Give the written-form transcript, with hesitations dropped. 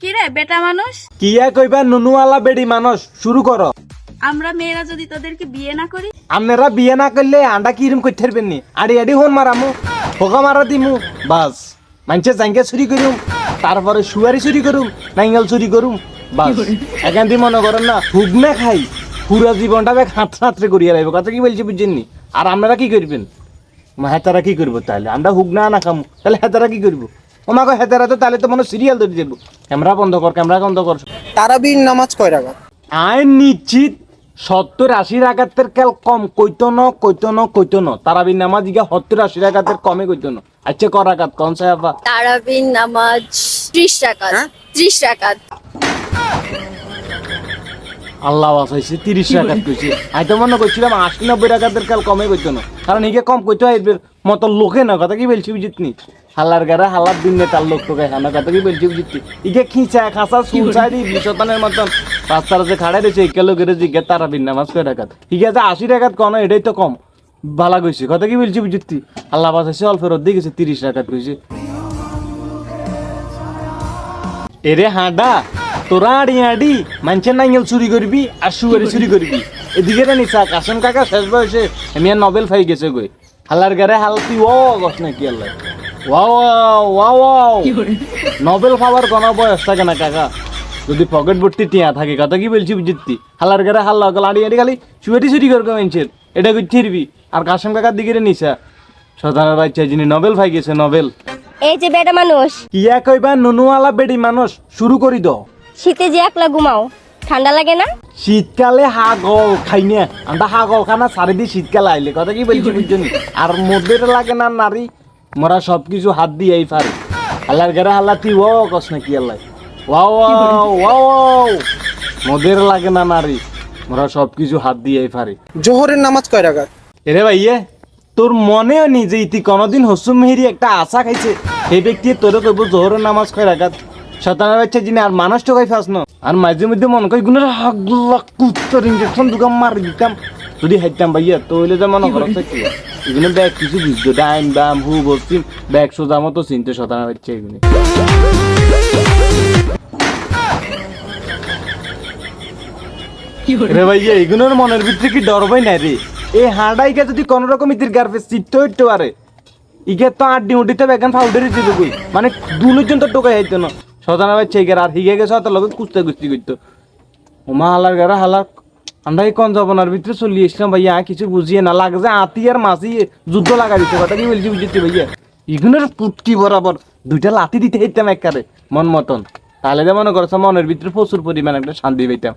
কি রে বেটা মানুষ, কিয়া কইবা নুনুওয়ালা বেডি মানুষ শুরু করো। আমরা মেয়েরা যদি তোদেরকে বিয়ে না করি? আপনারা বিয়ে না করলে আন্ডা কিরম করতে পারবেন নি? আড়ি আড়ি হন মারামু, হোকা মারা দিমু, বাস মানুষের জাঙ্গা চুরি করুম, তারপরে সুয়ারি চুরি করুম, নাইঙ্গল চুরি করুম, বাস। এখান দিয়ে মনে করেন না হুগনা খাই পুরা জীবনটা বেগ হাতরে করিয়া লাগবে, কথা কি বলছি বুঝছেন নি? আর আপনারা কি করবেন? হেতারা কি করবো তাহলে? আমরা হুগনা না খামু তাহলে হেতারা কি করবো? ওমাকে হেতারা তো তাহলে তো মনে সিরিয়াল ধরে দেবো, ক্যামেরা বন্ধ কর, ক্যামেরা বন্ধ কর। তারাবির নামাজ কয় রাকাত? আইন নিশ্চিত 70-80 রাকাতের কেল কম কইতো ন তারাবির নামাজ ইগা 70-80 রাকাতের কমে কইতো ন। আচ্ছা ক রাকাত কোন সাহেবা? তারাবির নামাজ 30 রাকাত। 30 রাকাত। আল্লাহ বাসাইছে 30 রাকাত কইছে। আই তো মনে করছিলাম 80-90 রাকাতের কেল কমে কইতো ন, কারণ ইগে কম কইতো আইবের মত লোকে না, কথা কি বলছি বুঝিতনি? হালার গারা হালার দিন নে তার লোক তো গায় না, কথা কি বলছি বুঝিতনি? ইগে খিঁচা খাসা সুলসাই দি বিশতানের মতন রাস্তার যে খাড়াই রয়েছে একেলো গেরে জিজ্ঞে তারাবির নামাজ কয় রাকাত? ঠিক আছে 80 রাকাত কোন, এটাই তো কম ভালা কইছে, কথা কি বলছি বুঝিতনি? আল্লাহ বাসাইছে অল্পের অর্ধেক গেছে 30 রাকাত কইছে। এরে হাঁডা তোরা আড়ি মানুষের নাইঙ্গেল চুরি করবি আর সুগারি চুরি করবি, এদিকে রে নিসা কাসম কাকা শেষ বয়সে এমনি নোবেল পাই গেছে গই। হালার গারে হাল তুই ও গছ নাকি আল্লাহ, ওয়াও নোবেল পাওয়ার কোনো বয়স থাকে না কাকা, যদি পকেট ভর্তি টিয়া থাকে, কথা কি বলছি বুঝতি? হালার গারে হাল্লা আড়ি খালি সুগারি চুরি করবে মানুষের, এটা কই থিরবি। আর কাসম কাকার দিকে রে নিসা সদানের বাচ্চা যিনি নোবেল পাই গেছে, নোবেল। এই যে বেটা মানুষ, কিয়া কইবা নুনুওয়ালা বেডি মানুষ শুরু করি দ। শীতে যে একলা ঘুমাও, ঠান্ডা লাগে না? শীতকালে হাগল খাই না আমরা, হাগল খানা সারি দিয়ে শীতকালে আইলে, কথা কি বলছি বুঝছেন? আর মদের লাগে না নারী, মোরা সবকিছু হাত দিয়েই পারি। আল্লাহর ঘরে আল্লাহ তুই ও কস না কি আল্লাহ, ওয়াও মদের লাগে না নারী, মোরা সবকিছু হাত দিয়েই পারি। জোহরের নামাজ কয় রাকাত? এরে ভাইয়ে তোর মনেও নি যে ইতি কোনোদিন হসুম মেহেরি একটা আশা খাইছে সেই ব্যক্তি তোরে কইব জোহরের নামাজ কয় রাকাত? শতানের বাচ্চা যিনি আর মানুষ তো খাই ফাস ন, আর মাঝে মধ্যে মনে করি গুণের হাগলা কুত্তর ইঞ্জেকশন দুগাম মারি দিতাম যদি হাইতাম ভাইয়া, তো হইলে যে মনে করো কি এগুলো ব্যাগ কিছু বুঝতো ডাইন বাম হু বসছিম ব্যাগ সোজা মতো চিনতে শতানের বাচ্চা এগুলো। রে ভাইয়া এগুলোর মনের ভিতরে কি ডরবাই নাই রে? এই হাঁডাইকে যদি কোন রকম ইতির গার্ফে চিত্ত হইতে পারে ইকে তো আড্ডি উঠিতে বেগান ফাউডারি দিতে কই, মানে দুজন তো টোকাই হইতো না। সদানা ভাই চেকের আর হিগে গেছে হয়তো লগে কুস্তি করতো। ওমা হালার গারা হালার আমরা এই কোন জবনার ভিতরে চলি এসলাম ভাইয়া, কিছু বুঝিয়ে না লাগে যে আতি আর মাছি যুদ্ধ লাগা দিতে, কথা কি বলছি বুঝতে ভাইয়া? এগুলোর পুটকি বরাবর দুইটা লাথি দিতে হইতাম একবারে মন মতন, তাহলে যে মনে করছো মনের ভিতরে প্রচুর পরিমাণ একটা শান্তি পাইতাম।